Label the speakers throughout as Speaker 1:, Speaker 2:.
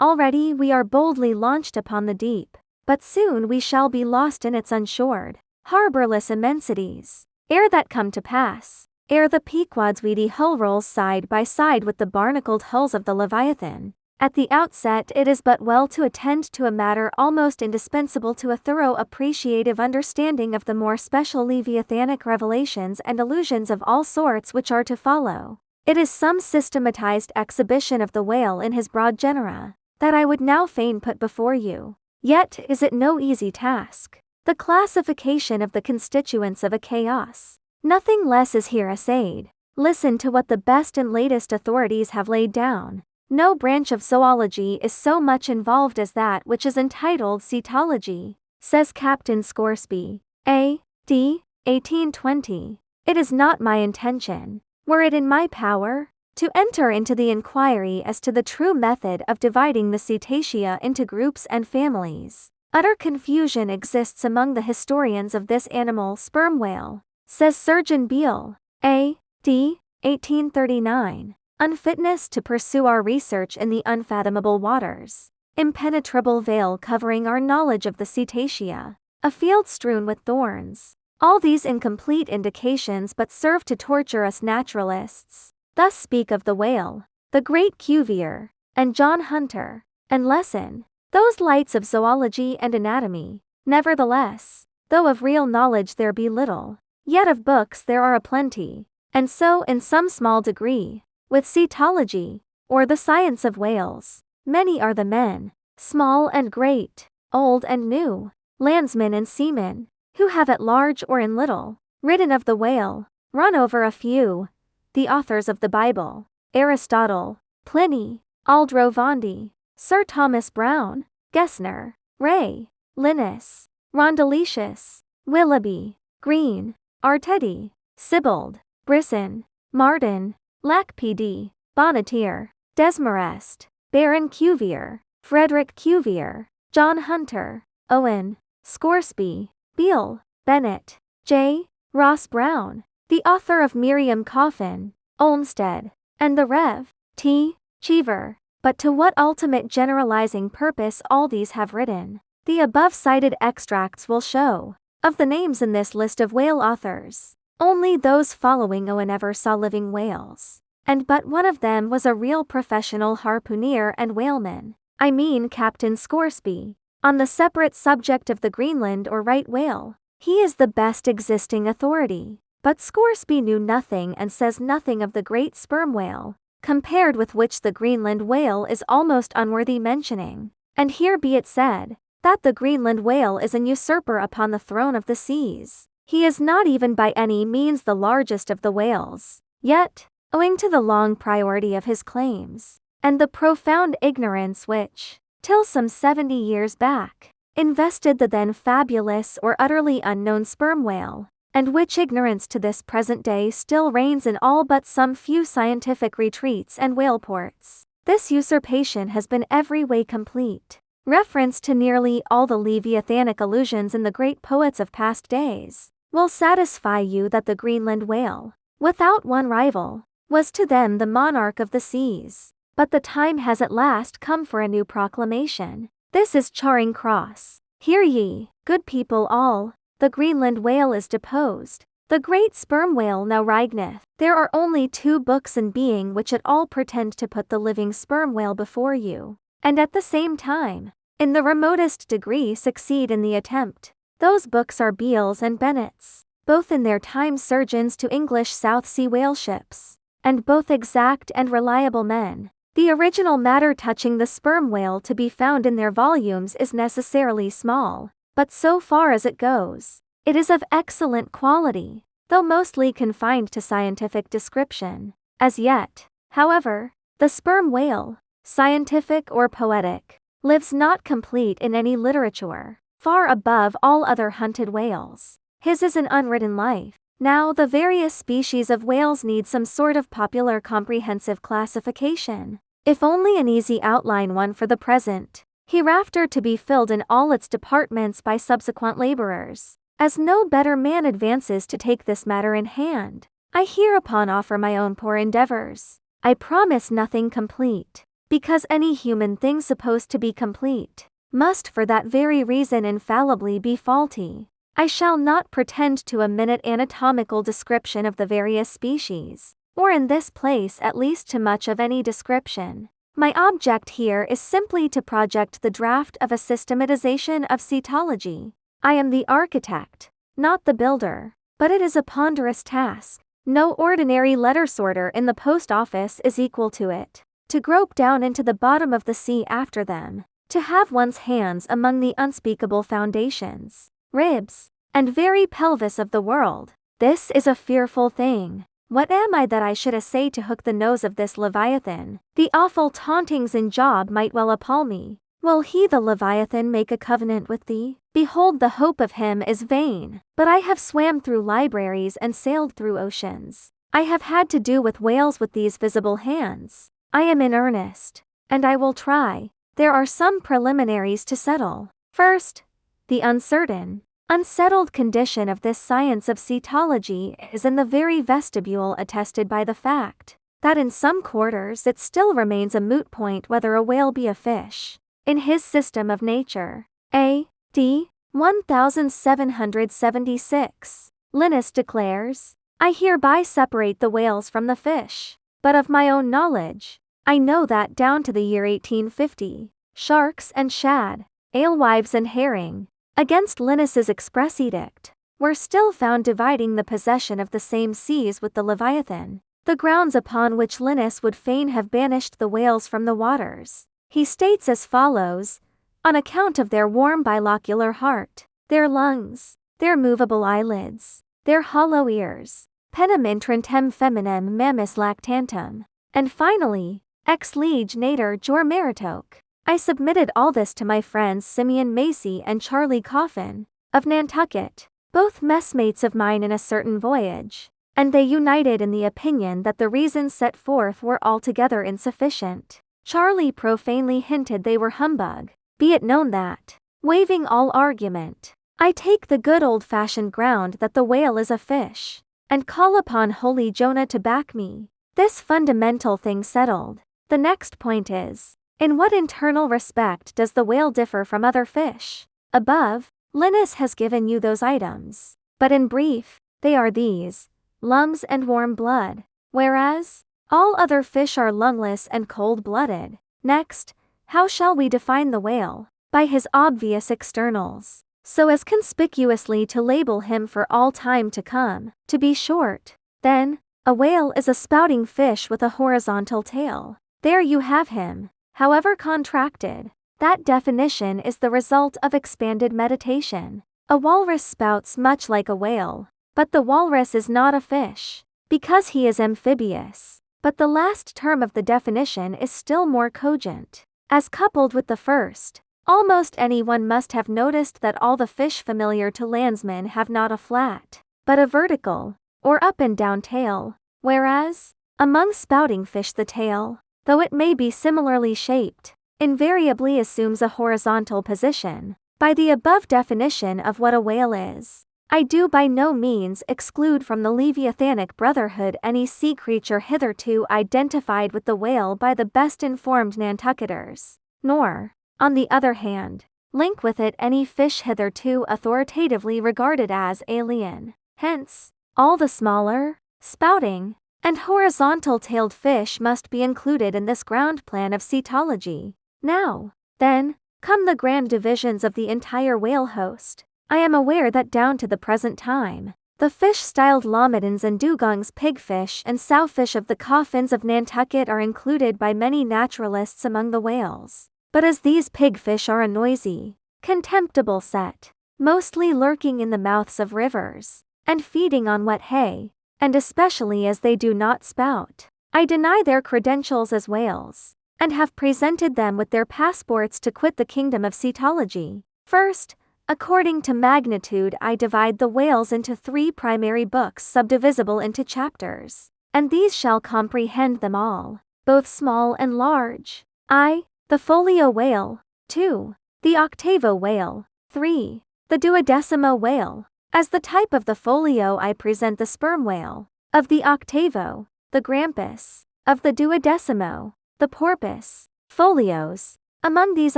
Speaker 1: Already we are boldly launched upon the deep, but soon we shall be lost in its unshored, harborless immensities. Ere that come to pass, ere the Pequod's weedy hull rolls side by side with the barnacled hulls of the Leviathan, at the outset it is but well to attend to a matter almost indispensable to a thorough appreciative understanding of the more special Leviathanic revelations and allusions of all sorts which are to follow. It is some systematized exhibition of the whale in his broad genera, that I would now fain put before you. Yet is it no easy task. The classification of the constituents of a chaos. Nothing less is here essayed. Listen to what the best and latest authorities have laid down. No branch of zoology is so much involved as that which is entitled Cetology, says Captain Scoresby, A.D. 1820. It is not my intention, were it in my power, to enter into the inquiry as to the true method of dividing the Cetacea into groups and families. Utter confusion exists among the historians of this animal sperm whale, says Surgeon Beale, A.D. 1839. Unfitness to pursue our research in the unfathomable waters. Impenetrable veil covering our knowledge of the Cetacea. A field strewn with thorns. All these incomplete indications but serve to torture us naturalists. Thus speak of the whale, the great Cuvier, and John Hunter, and Lesson, those lights of zoology and anatomy. Nevertheless, though of real knowledge there be little, yet of books there are a plenty, and so in some small degree, with Cetology, or the science of whales, many are the men, small and great, old and new, landsmen and seamen, who have at large or in little, written of the whale. Run over a few. The authors of the Bible: Aristotle, Pliny, Aldrovandi, Sir Thomas Browne, Gesner, Ray, Linus, Rondeletius, Willoughby, Green, Artedi, Sibbald, Brisson, Martin, Lac P.D., Bonnetier, Desmarest, Baron Cuvier, Frederick Cuvier, John Hunter, Owen, Scoresby, Beale, Bennett, J. Ross Brown, the author of Miriam Coffin, Olmsted, and the Rev. T. Cheever. But to what ultimate generalizing purpose all these have written, the above-cited extracts will show. Of the names in this list of whale authors, only those following Owen ever saw living whales, and but one of them was a real professional harpooner and whaleman, I mean Captain Scoresby. On the separate subject of the Greenland or right whale, he is the best existing authority, but Scoresby knew nothing and says nothing of the great sperm whale, compared with which the Greenland whale is almost unworthy mentioning. And here be it said, that the Greenland whale is an usurper upon the throne of the seas. He is not even by any means the largest of the whales. Yet, owing to the long priority of his claims, and the profound ignorance which, till some 70 years back, invested the then fabulous or utterly unknown sperm whale, and which ignorance to this present day still reigns in all but some few scientific retreats and whale ports, this usurpation has been every way complete. Reference to nearly all the Leviathanic allusions in the great poets of past days will satisfy you that the Greenland whale, without one rival, was to them the monarch of the seas. But the time has at last come for a new proclamation. This is Charing Cross. Hear ye, good people all, the Greenland whale is deposed. The great sperm whale now reigneth. There are only 2 books in being which at all pretend to put the living sperm whale before you, and at the same time, in the remotest degree succeed in the attempt. Those books are Beale's and Bennett's, both in their time surgeons to English South Sea whale ships, and both exact and reliable men. The original matter touching the sperm whale to be found in their volumes is necessarily small, but so far as it goes, it is of excellent quality, though mostly confined to scientific description. As yet, however, the sperm whale, scientific or poetic, lives not complete in any literature, far above all other hunted whales. His is an unwritten life. Now the various species of whales need some sort of popular comprehensive classification, if only an easy outline one for the present, hereafter to be filled in all its departments by subsequent laborers. As no better man advances to take this matter in hand, I hereupon offer my own poor endeavors. I promise nothing complete, because any human thing supposed to be complete must for that very reason infallibly be faulty. I shall not pretend to a minute anatomical description of the various species, or in this place at least to much of any description. My object here is simply to project the draft of a systematization of cetology. I am the architect, not the builder, but it is a ponderous task. No ordinary letter sorter in the post office is equal to it. To grope down into the bottom of the sea after them, to have one's hands among the unspeakable foundations, ribs, and very pelvis of the world, this is a fearful thing. What am I that I should essay to hook the nose of this Leviathan? The awful tauntings in Job might well appall me. Will he the Leviathan make a covenant with thee? Behold, the hope of him is vain. But I have swam through libraries and sailed through oceans. I have had to do with whales with these visible hands. I am in earnest, and I will try. There are some preliminaries to settle. First, the unsettled condition of this science of cetology is in the very vestibule attested by the fact that in some quarters it still remains a moot point whether a whale be a fish. In his System of Nature, A.D. 1776, Linnaeus declares, I hereby separate the whales from the fish, but of my own knowledge, I know that down to the year 1850, sharks and shad, alewives and herring, against Linnaeus's express edict, were still found dividing the possession of the same seas with the Leviathan, the grounds upon which Linnaeus would fain have banished the whales from the waters. He states as follows, on account of their warm bilocular heart, their lungs, their movable eyelids, their hollow ears, penem intrantem feminem mammis lactantum, and finally, ex lege nater jor meritoque. I submitted all this to my friends Simeon Macy and Charlie Coffin, of Nantucket, both messmates of mine in a certain voyage, and they united in the opinion that the reasons set forth were altogether insufficient. Charlie profanely hinted they were humbug. Be it known that, waiving all argument, I take the good old-fashioned ground that the whale is a fish, and call upon holy Jonah to back me. This fundamental thing settled, the next point is, in what internal respect does the whale differ from other fish? Above, Linnaeus has given you those items, but in brief, they are these: lungs and warm blood, whereas all other fish are lungless and cold-blooded. Next, how shall we define the whale? By his obvious externals, so as conspicuously to label him for all time to come. To be short, then, a whale is a spouting fish with a horizontal tail. There you have him. However contracted, that definition is the result of expanded meditation. A walrus spouts much like a whale, but the walrus is not a fish, because he is amphibious. But the last term of the definition is still more cogent. As coupled with the first, almost anyone must have noticed that all the fish familiar to landsmen have not a flat, but a vertical, or up and down tail, whereas, among spouting fish the tail, though it may be similarly shaped, invariably assumes a horizontal position. By the above definition of what a whale is, I do by no means exclude from the Leviathanic brotherhood any sea creature hitherto identified with the whale by the best informed Nantucketers, nor, on the other hand, link with it any fish hitherto authoritatively regarded as alien. Hence, all the smaller, spouting, and horizontal-tailed fish must be included in this ground plan of cetology. Now, then, come the grand divisions of the entire whale host. I am aware that down to the present time, the fish styled lomidons and dugongs, pigfish and sowfish of the coffins of Nantucket are included by many naturalists among the whales. But as these pigfish are a noisy, contemptible set, mostly lurking in the mouths of rivers, and feeding on wet hay, and especially as they do not spout, I deny their credentials as whales, and have presented them with their passports to quit the kingdom of cetology. First, according to magnitude, I divide the whales into 3 primary books subdivisible into chapters, and these shall comprehend them all, both small and large. I, the folio whale. 2, the octavo whale. 3, the duodecimo whale. As the type of the folio I present the sperm whale, of the octavo, the grampus, of the duodecimo, the porpoise, Folios. Among these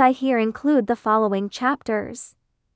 Speaker 1: I here include the following chapters.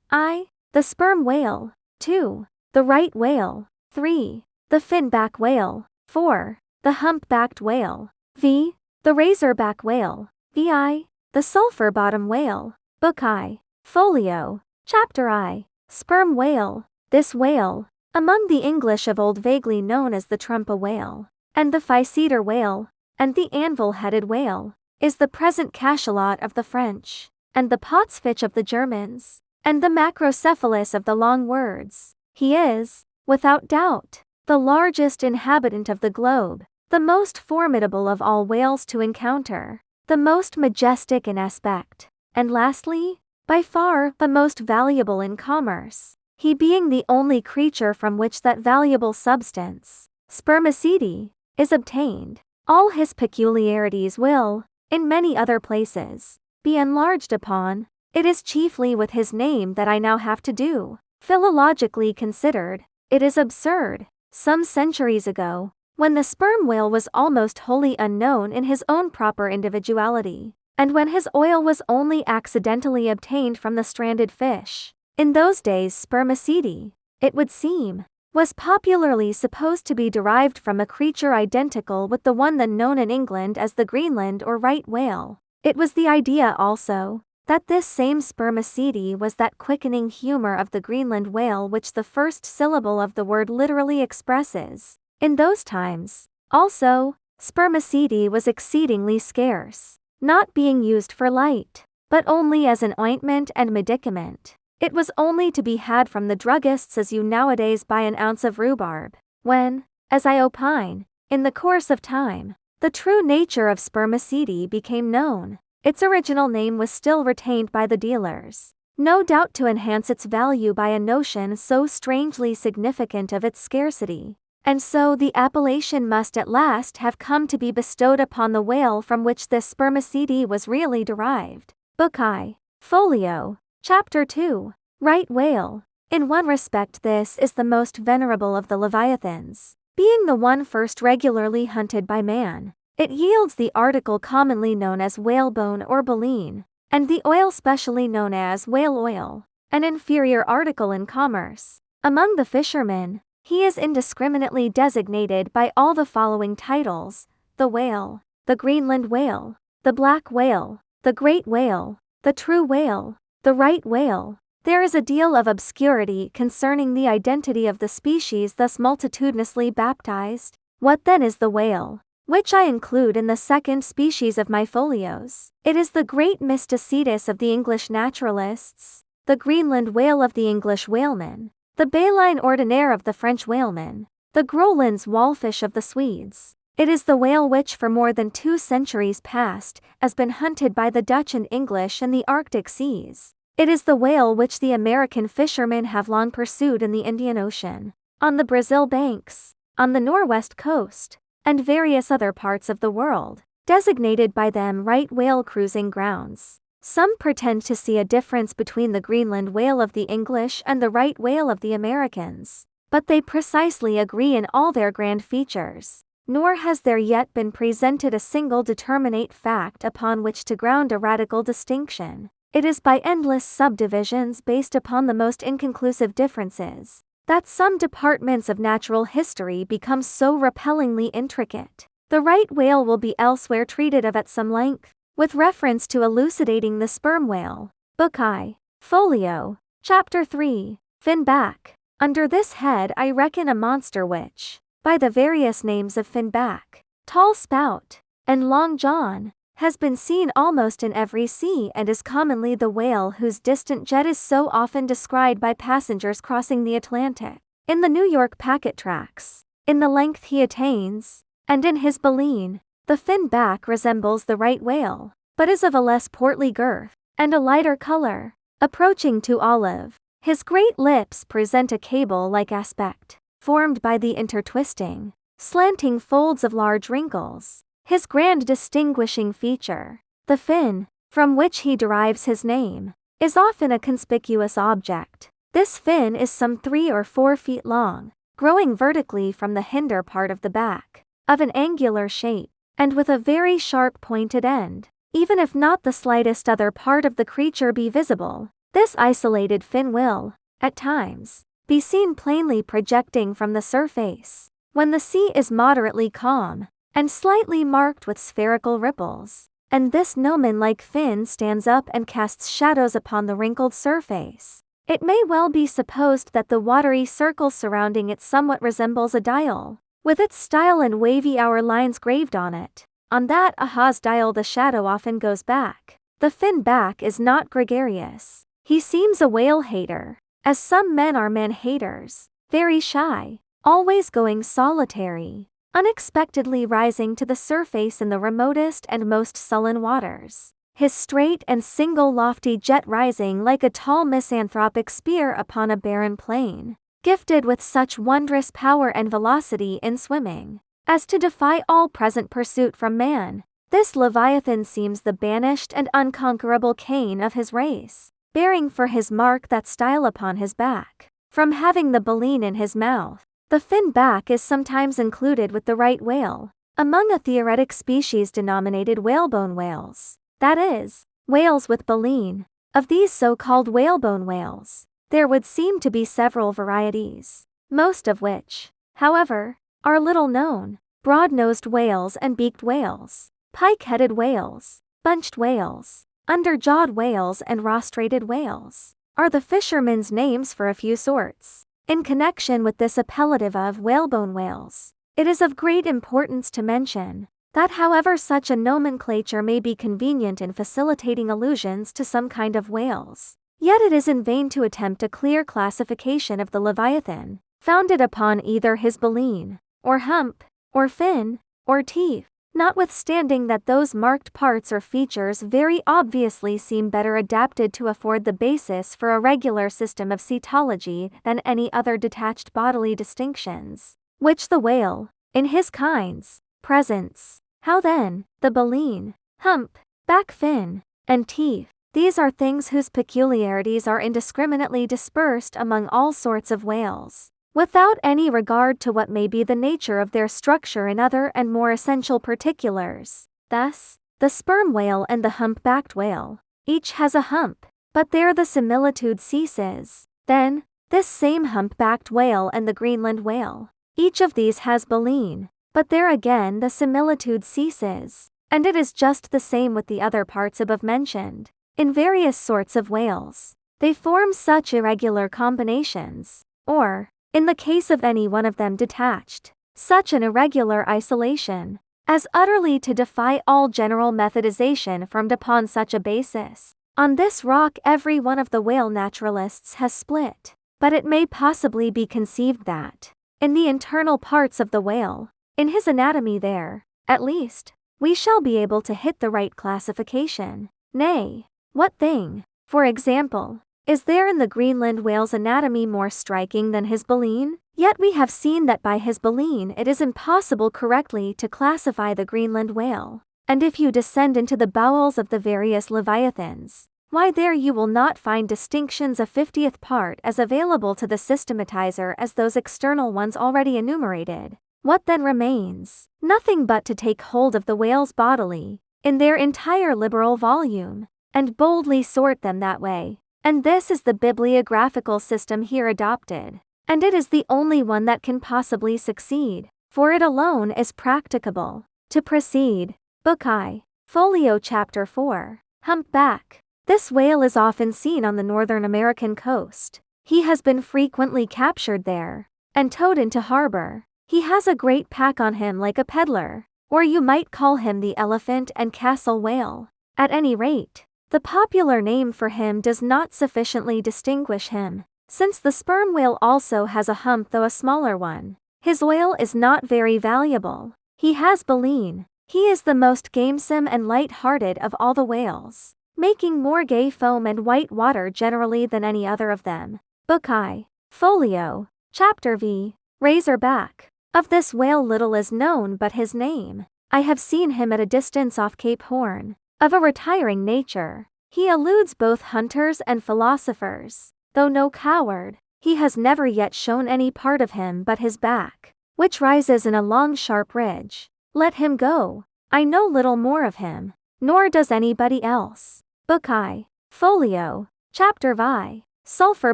Speaker 1: I. The sperm whale. 2. The right whale. 3. The finback whale. 4. The humpbacked whale. V. The razorback whale. VI. The sulfur bottom whale. Book I. Folio. Chapter I. Sperm whale. This whale, among the English of old vaguely known as the trumpa whale, and the physeter whale, and the anvil-headed whale, is the present cachalot of the French, and the potsfich of the Germans, and the macrocephalus of the long words. He is, without doubt, the largest inhabitant of the globe, the most formidable of all whales to encounter, the most majestic in aspect, and lastly, by far the most valuable in commerce, he being the only creature from which that valuable substance, spermaceti, is obtained. All his peculiarities will, in many other places, be enlarged upon. It is chiefly with his name that I now have to do. Philologically considered, it is absurd. Some centuries ago, when the sperm whale was almost wholly unknown in his own proper individuality, and when his oil was only accidentally obtained from the stranded fish, in those days spermaceti, it would seem, was popularly supposed to be derived from a creature identical with the one then known in England as the Greenland or right whale. It was the idea also, that this same spermaceti was that quickening humor of the Greenland whale which the first syllable of the word literally expresses. In those times, also, spermaceti was exceedingly scarce, not being used for light, but only as an ointment and medicament. It was only to be had from the druggists as you nowadays buy an ounce of rhubarb. When, as I opine, in the course of time, the true nature of spermaceti became known, its original name was still retained by the dealers, no doubt to enhance its value by a notion so strangely significant of its scarcity. And so the appellation must at last have come to be bestowed upon the whale from which this spermaceti was really derived. Book I. Folio. Chapter 2. Right whale. In one respect this is the most venerable of the leviathans, being the one first regularly hunted by man. It yields the article commonly known as whalebone or baleen, and the oil specially known as whale oil, an inferior article in commerce. Among the fishermen, he is indiscriminately designated by all the following titles: the whale, the Greenland whale, the black whale, the great whale, the true whale, the right whale. There is a deal of obscurity concerning the identity of the species thus multitudinously baptized. What then is the whale, which I include in the second species of my folios? It is the great mysticetus of the English naturalists, the Greenland whale of the English whalemen, the baleen ordinaire of the French whalemen, the Groland's wallfish of the Swedes. It is the whale which for more than 2 centuries past has been hunted by the Dutch and English in the Arctic seas. It is the whale which the American fishermen have long pursued in the Indian Ocean, on the Brazil banks, on the Northwest coast, and various other parts of the world, designated by them right whale cruising grounds. Some pretend to see a difference between the Greenland whale of the English and the right whale of the Americans, but they precisely agree in all their grand features, nor has there yet been presented a single determinate fact upon which to ground a radical distinction. It is by endless subdivisions based upon the most inconclusive differences, that some departments of natural history become so repellingly intricate. The right whale will be elsewhere treated of at some length, with reference to elucidating the sperm whale. Book I. Folio. Chapter 3. Finback. Under this head I reckon a monster which, by the various names of finback, tall spout, and long john, has been seen almost in every sea and is commonly the whale whose distant jet is so often descried by passengers crossing the Atlantic, in the New York packet tracks, in the length he attains, and in his baleen. The finback resembles the right whale, but is of a less portly girth, and a lighter color, approaching to olive. His great lips present a cable-like aspect, formed by the intertwisting, slanting folds of large wrinkles. His grand distinguishing feature, the fin, from which he derives his name, is often a conspicuous object. This fin is some 3 or 4 feet long, growing vertically from the hinder part of the back, of an angular shape, and with a very sharp pointed end. even if not the slightest other part of the creature be visible. This isolated fin will, at times, be seen plainly projecting from the surface, when the sea is moderately calm, and slightly marked with spherical ripples, and this gnomon-like fin stands up and casts shadows upon the wrinkled surface. It may well be supposed that the watery circle surrounding it somewhat resembles a dial, with its style and wavy hour lines graved on it. On that aha's dial the shadow often goes back. The fin back is not gregarious. He seems a whale hater, as some men are man haters, very shy, always going solitary, unexpectedly rising to the surface in the remotest and most sullen waters, his straight and single lofty jet rising like a tall misanthropic spear upon a barren plain, gifted with such wondrous power and velocity in swimming, as to defy all present pursuit from man. This Leviathan seems the banished and unconquerable Cain of his race, bearing for his mark that style upon his back, from having the baleen in his mouth. The fin back is sometimes included with the right whale, among a theoretic species denominated whalebone whales, that is, whales with baleen. Of these so-called whalebone whales, there would seem to be several varieties, most of which, however, are little known. Broad-nosed whales and beaked whales, pike-headed whales, bunched whales, under-jawed whales and rostrated whales are the fishermen's names for a few sorts. In connection with this appellative of whalebone whales, it is of great importance to mention that however such a nomenclature may be convenient in facilitating allusions to some kind of whales, yet it is in vain to attempt a clear classification of the Leviathan, founded upon either his baleen, or hump, or fin, or teeth, notwithstanding that those marked parts or features very obviously seem better adapted to afford the basis for a regular system of cetology than any other detached bodily distinctions, which the whale, in his kinds, presents. How then, the baleen, hump, back fin, and teeth, these are things whose peculiarities are indiscriminately dispersed among all sorts of whales, without any regard to what may be the nature of their structure in other and more essential particulars. Thus, the sperm whale and the hump-backed whale, each has a hump, but there the similitude ceases. Then, this same hump-backed whale and the Greenland whale, each of these has baleen, but there again the similitude ceases, and it is just the same with the other parts above mentioned. In various sorts of whales, they form such irregular combinations, or, in the case of any one of them detached, such an irregular isolation, as utterly to defy all general methodization formed upon such a basis. On this rock every one of the whale naturalists has split, but it may possibly be conceived that, in the internal parts of the whale, in his anatomy there, at least, we shall be able to hit the right classification. Nay, what thing, for example, is there in the Greenland whale's anatomy more striking than his baleen? Yet we have seen that by his baleen it is impossible correctly to classify the Greenland whale, and if you descend into the bowels of the various leviathans, why there you will not find distinctions a 50th part as available to the systematizer as those external ones already enumerated. What then remains? Nothing but to take hold of the whales bodily, in their entire liberal volume, and boldly sort them that way. And this is the bibliographical system here adopted, and it is the only one that can possibly succeed, for it alone is practicable. To proceed, Book I, Folio Chapter 4, Humpback. This whale is often seen on the Northern American coast. He has been frequently captured there, and towed into harbor. He has a great pack on him like a peddler, or you might call him the elephant and castle whale. At any rate, the popular name for him does not sufficiently distinguish him, since the sperm whale also has a hump though a smaller one. His oil is not very valuable. He has baleen. He is the most gamesome and light-hearted of all the whales, making more gay foam and white water generally than any other of them. Book I, Folio, Chapter V, Razorback. Of this whale little is known but his name. I have seen him at a distance off Cape Horn. Of a retiring nature, he eludes both hunters and philosophers. Though no coward, he has never yet shown any part of him but his back, which rises in a long sharp ridge. Let him go. I know little more of him. nor does anybody else. Book I. Folio. Chapter VI. Sulphur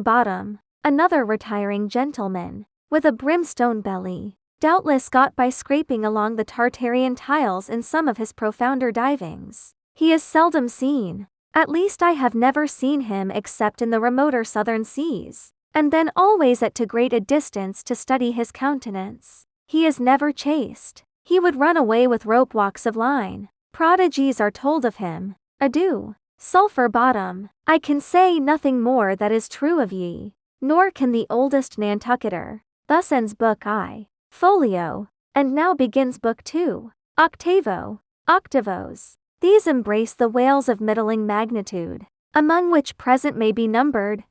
Speaker 1: Bottom. Another retiring gentleman, with a brimstone belly, doubtless got by scraping along the Tartarian tiles in some of his profounder divings. He is seldom seen. At least I have never seen him except in the remoter southern seas, and then always at too great a distance to study his countenance. He is never chased. He would run away with rope walks of line. Prodigies are told of him. Adieu, Sulphur Bottom. I can say nothing more that is true of ye, nor can the oldest Nantucketer. Thus ends Book I. Folio. And now begins Book II. Octavo. Octavos. These embrace the whales of middling magnitude, among which present may be numbered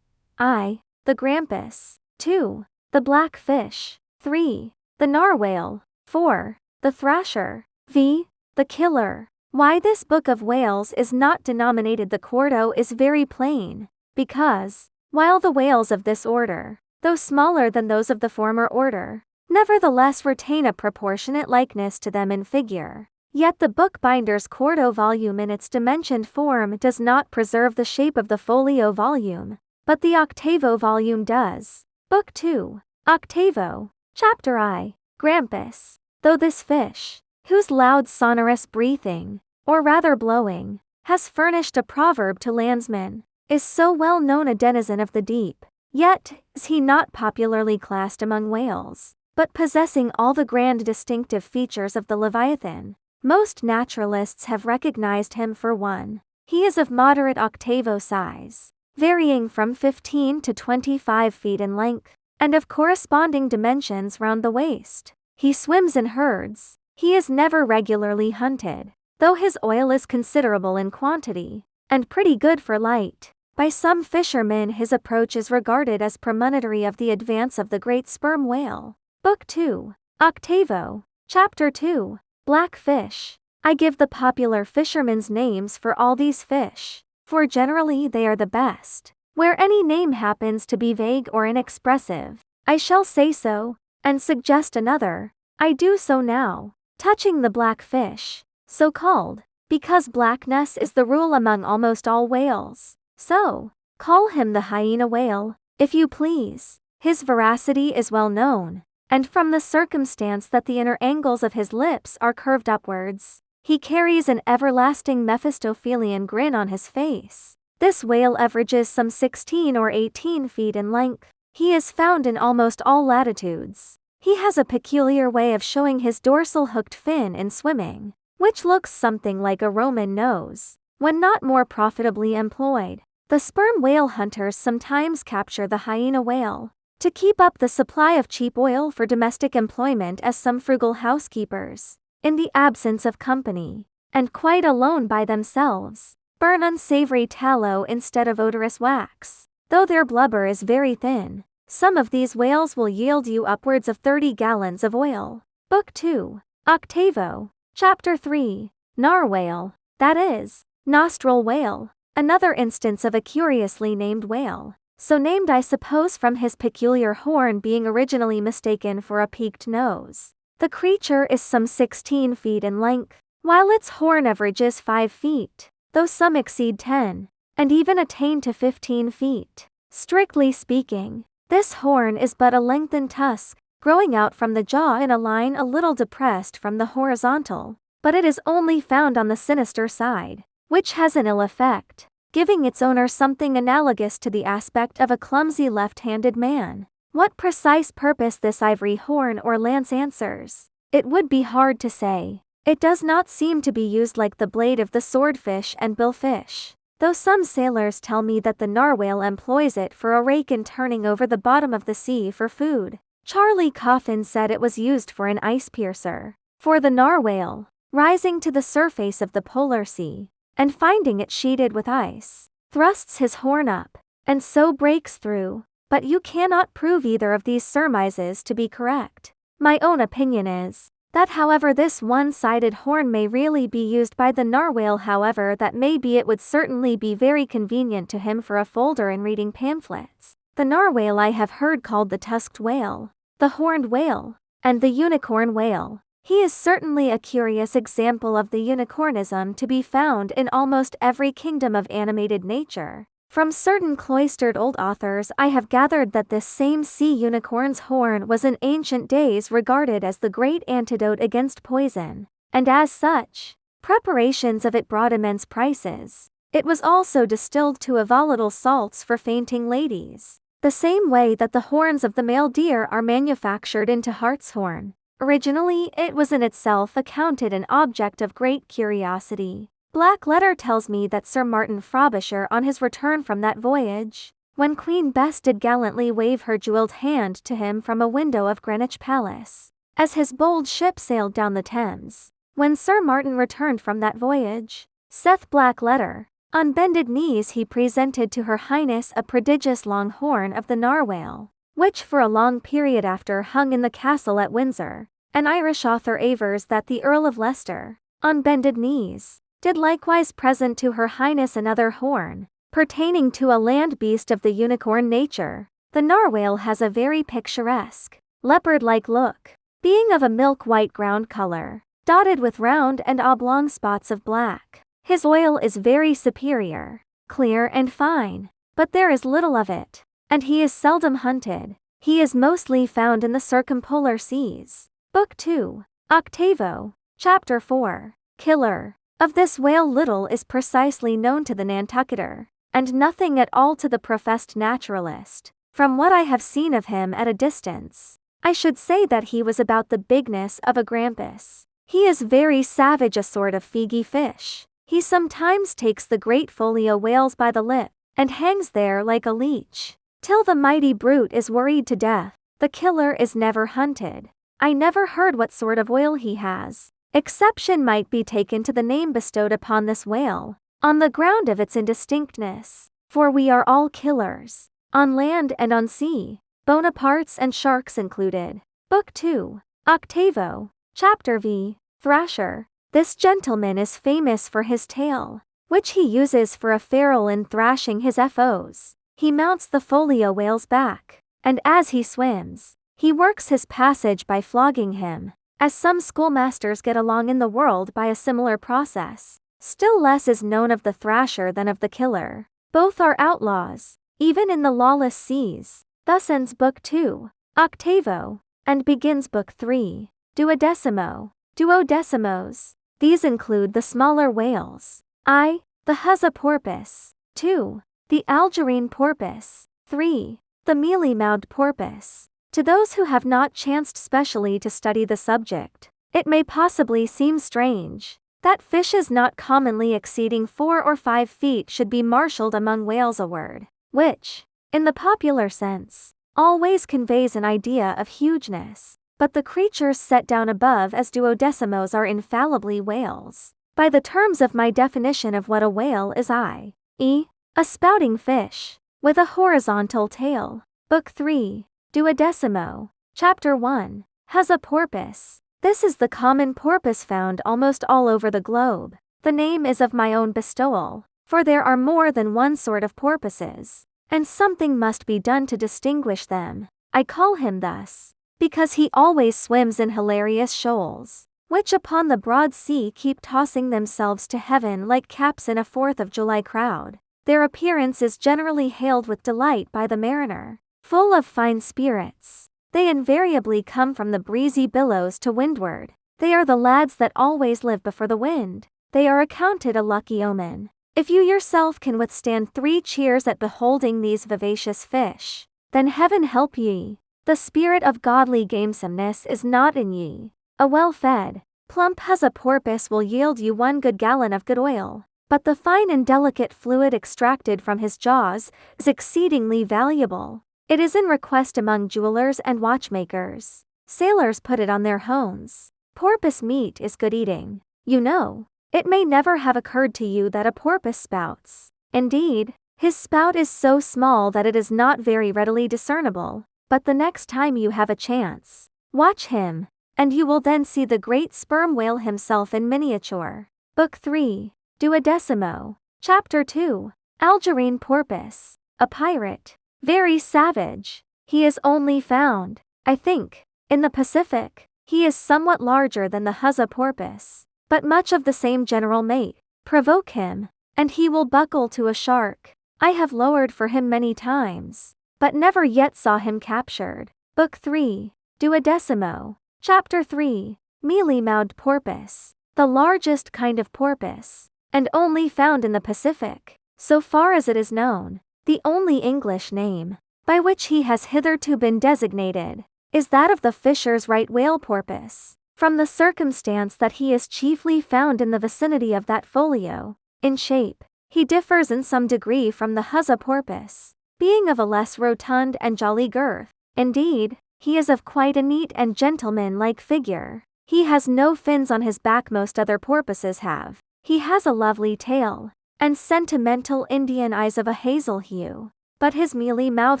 Speaker 1: I. The grampus. 2. The blackfish. 3. The narwhale. 4. The thrasher. V. The killer. Why this book of whales is not denominated the quarto is very plain, because, while the whales of this order, though smaller than those of the former order, nevertheless retain a proportionate likeness to them in figure, yet the bookbinder's quarto volume in its dimensioned form does not preserve the shape of the folio volume, but the octavo volume does. Book II. Octavo. Chapter I. Grampus. Though this fish, whose loud sonorous breathing, or rather blowing, has furnished a proverb to landsmen, is so well known a denizen of the deep, yet is he not popularly classed among whales, but possessing all the grand distinctive features of the Leviathan. Most naturalists have recognized him for one. He is of moderate octavo size, varying from 15 to 25 feet in length, and of corresponding dimensions round the waist. He swims in herds. He is never regularly hunted, though his oil is considerable in quantity, and pretty good for light. By some fishermen his approach is regarded as premonitory of the advance of the great sperm whale. Book II. Octavo. Chapter II. Blackfish. I give the popular fishermen's names for all these fish, for generally they are the best. Where any name happens to be vague or inexpressive, I shall say so, and suggest another. I do so now. Touching the blackfish, so called, because blackness is the rule among almost all whales, so call him the hyena whale, if you please. His veracity is well known, and from the circumstance that the inner angles of his lips are curved upwards, he carries an everlasting Mephistophelian grin on his face. This whale averages some 16 or 18 feet in length. He is found in almost all latitudes. He has a peculiar way of showing his dorsal hooked fin in swimming, which looks something like a Roman nose, when not more profitably employed. The sperm whale hunters sometimes capture the hyena whale, to keep up the supply of cheap oil for domestic employment, as some frugal housekeepers, in the absence of company, and quite alone by themselves, burn unsavory tallow instead of odorous wax. Though their blubber is very thin, some of these whales will yield you upwards of 30 gallons of oil. Book II. Octavo. Chapter III. Narwhale. That is, nostril whale. Another instance of a curiously named whale, so named I suppose from his peculiar horn being originally mistaken for a peaked nose. The creature is some 16 feet in length, while its horn averages 5 feet, though some exceed 10, and even attain to 15 feet. Strictly speaking, this horn is but a lengthened tusk, growing out from the jaw in a line a little depressed from the horizontal, but it is only found on the sinister side, which has an ill effect, giving its owner something analogous to the aspect of a clumsy left-handed man. What precise purpose this ivory horn or lance answers, it would be hard to say. It does not seem to be used like the blade of the swordfish and billfish, though some sailors tell me that the narwhale employs it for a rake in turning over the bottom of the sea for food. Charlie Coffin said it was used for an ice piercer, for the narwhale, rising to the surface of the polar sea, and finding it sheeted with ice, thrusts his horn up, and so breaks through, but you cannot prove either of these surmises to be correct. My own opinion is, that however this one-sided horn may really be used by the narwhale, however that may be, it would certainly be very convenient to him for a folder in reading pamphlets. The narwhale I have heard called the tusked whale, the horned whale, and the unicorn whale. He is certainly a curious example of the unicornism to be found in almost every kingdom of animated nature. From certain cloistered old authors I have gathered that this same sea unicorn's horn was in ancient days regarded as the great antidote against poison, and as such, preparations of it brought immense prices. It was also distilled to a volatile salts for fainting ladies, the same way that the horns of the male deer are manufactured into hartshorn. Originally, it was in itself accounted an object of great curiosity. Black letter tells me that Sir Martin Frobisher, on his return from that voyage, when Queen Bess did gallantly wave her jewelled hand to him from a window of Greenwich Palace, as his bold ship sailed down the Thames, when Sir Martin returned from that voyage, saith Black letter, on bended knees he presented to Her Highness a prodigious long horn of the narwhale, which for a long period after hung in the castle at Windsor. An Irish author avers that the Earl of Leicester, on bended knees, did likewise present to Her Highness another horn, pertaining to a land beast of the unicorn nature. The narwhale has a very picturesque, leopard-like look, being of a milk-white ground color, dotted with round and oblong spots of black. His oil is very superior, clear and fine, but there is little of it, and he is seldom hunted. He is mostly found in the circumpolar seas. Book 2, Octavo, Chapter 4, Killer. Of this whale little is precisely known to the Nantucketer, and nothing at all to the professed naturalist. From what I have seen of him at a distance, I should say that he was about the bigness of a grampus. He is very savage, a sort of figgy fish. He sometimes takes the great folio whales by the lip, and hangs there like a leech, till the mighty brute is worried to death. The killer is never hunted. I never heard what sort of oil he has. Exception might be taken to the name bestowed upon this whale, on the ground of its indistinctness, for we are all killers, on land and on sea, Bonapartes and sharks included. Book 2, Octavo, Chapter V, Thrasher. This gentleman is famous for his tail, which he uses for a ferule in thrashing his foes. He mounts the folio whale's back, and as he swims, he works his passage by flogging him, as some schoolmasters get along in the world by a similar process. Still less is known of the thrasher than of the killer. Both are outlaws, even in the lawless seas. Thus ends Book 2, Octavo, and begins Book 3, Duodecimo. Duodecimos. These include the smaller whales. I. The Huzza porpoise. 2. The Algerine porpoise. 3. The mealy-mouthed porpoise. To those who have not chanced specially to study the subject, it may possibly seem strange that fishes not commonly exceeding 4 or 5 feet should be marshaled among whales, a word which, in the popular sense, always conveys an idea of hugeness. But the creatures set down above as duodecimos are infallibly whales. By the terms of my definition of what a whale is, i.e., a spouting fish, with a horizontal tail. Book 3, Duodecimo, Chapter 1, Huzza porpoise. This is the common porpoise found almost all over the globe. The name is of my own bestowal, for there are more than one sort of porpoises, and something must be done to distinguish them. I call him thus, because he always swims in hilarious shoals, which upon the broad sea keep tossing themselves to heaven like caps in a 4th of July crowd. Their appearance is generally hailed with delight by the mariner. Full of fine spirits, they invariably come from the breezy billows to windward. They are the lads that always live before the wind. They are accounted a lucky omen. If you yourself can withstand 3 cheers at beholding these vivacious fish, then heaven help ye. The spirit of godly gamesomeness is not in ye. A well-fed, plump Huzza porpoise will yield you 1 good gallon of good oil, but the fine and delicate fluid extracted from his jaws is exceedingly valuable. It is in request among jewelers and watchmakers. Sailors put it on their hones. Porpoise meat is good eating. You know, it may never have occurred to you that a porpoise spouts. Indeed, his spout is so small that it is not very readily discernible, but the next time you have a chance, watch him, and you will then see the great sperm whale himself in miniature. Book 3, Duodecimo, Chapter 2, Algerine porpoise. A pirate. Very savage. He is only found, I think, in the Pacific. He is somewhat larger than the huzzah porpoise, but much of the same general may provoke him, and he will buckle to a shark. I have lowered for him many times, but never yet saw him captured. Book 3, Duodecimo. Chapter 3, Mealy-mouthed porpoise, the largest kind of porpoise, and only found in the Pacific, so far as it is known. The only English name by which he has hitherto been designated is that of the Fisher's right whale porpoise, from the circumstance that he is chiefly found in the vicinity of that folio. In shape, he differs in some degree from the huzzah porpoise, being of a less rotund and jolly girth. Indeed, he is of quite a neat and gentleman-like figure. He has no fins on his back, most other porpoises have. He has a lovely tail, and sentimental Indian eyes of a hazel hue, but his mealy mouth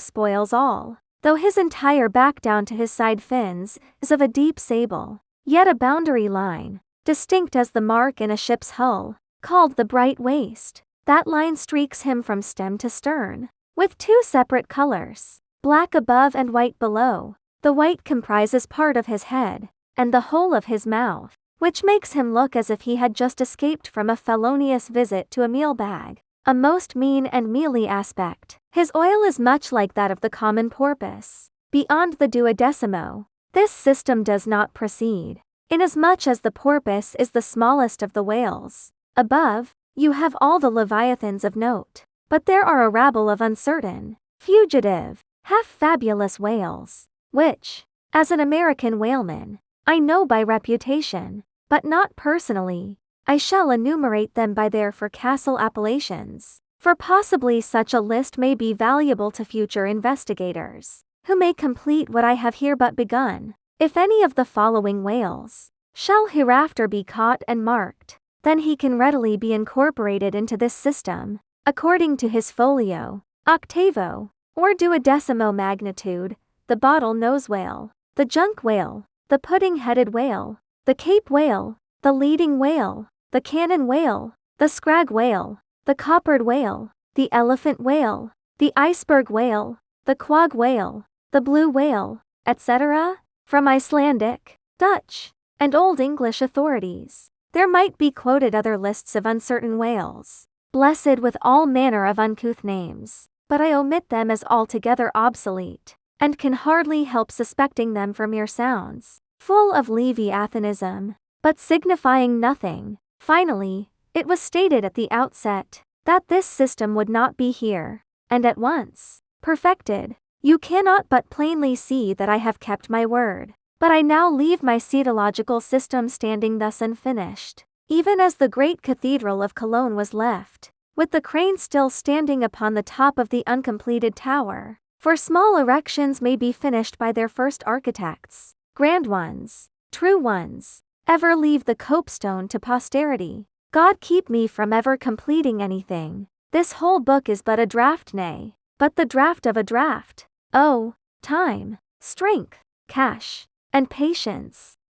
Speaker 1: spoils all. Though his entire back down to his side fins is of a deep sable, yet a boundary line, distinct as the mark in a ship's hull, called the bright waist. That line streaks him from stem to stern, with two separate colors, black above and white below. The white comprises part of his head, and the whole of his mouth, which makes him look as if he had just escaped from a felonious visit to a meal bag. A most mean and mealy aspect. His oil is much like that of the common porpoise. Beyond the duodecimo, this system does not proceed, inasmuch as the porpoise is the smallest of the whales. Above, you have all the leviathans of note, but there are a rabble of uncertain, fugitive, half-fabulous whales, which, as an American whaleman, I know by reputation, but not personally. I shall enumerate them by their forecastle appellations, for possibly such a list may be valuable to future investigators, who may complete what I have here but begun. If any of the following whales shall hereafter be caught and marked, then he can readily be incorporated into this system, according to his folio, octavo, or duodecimo magnitude: the bottle-nose whale, the junk whale, the pudding-headed whale, the Cape whale, the leading whale, the cannon whale, the scrag whale, the coppered whale, the elephant whale, the iceberg whale, the quag whale, the blue whale, etc. From Icelandic, Dutch, and Old English authorities, there might be quoted other lists of uncertain whales, blessed with all manner of uncouth names, but I omit them as altogether obsolete, and can hardly help suspecting them for mere sounds, full of leviathanism, but signifying nothing. Finally, it was stated at the outset that this system would not be here, and at once perfected. You cannot but plainly see that I have kept my word, but I now leave my cetological system standing thus unfinished, even as the great cathedral of Cologne was left, with the crane still standing upon the top of the uncompleted tower. For small erections may be finished by their first architects. Grand ones, true ones, ever leave the copestone to posterity. God keep me from ever completing anything. This whole book is but a draft, nay, but the draft of a draft. Oh, time, strength, cash, and patience,